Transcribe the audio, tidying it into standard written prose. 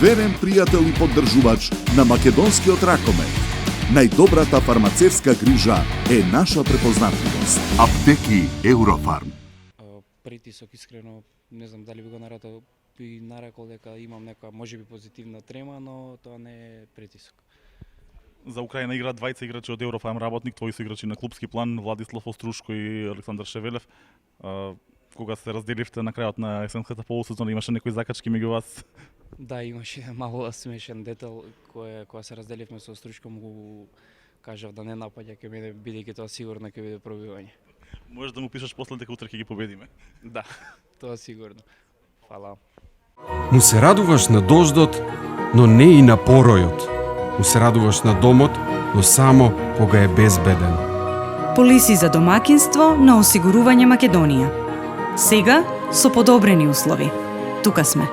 верен пријател и поддржувач на македонскиот ракомет. Најдобрата фармацевска грижа е наша препознатливост. Аптеки Еврофарм. Притисок, искрено, не знам дали би го нарекол дека имам нека можеби позитивна трема, но тоа не е притисок. За Украина играат двајца играчи од Еврофарм работник, твои играчи на клупски план, Владислав Острушко и Александар Шевелев. Кога се разделивте на крајот на есенската полусезона, имаше некои закачки меѓу вас? Да, имаше мало смешен детал кога се разделивме со Острушко, му кажав да не напаѓа ке мене, бидејќи тоа сигурно ќе биде пробивање. Можеш да му пишеш после дека утре ќе ги победиме. Да, тоа сигурно. Фала. Му се радуваш на дождот, но не и на поројот. Му се радуваш на домот, но само кога е безбеден. Полиси за домакинство на Осигурување Македонија. Сега со подобрени услови. Тука сме.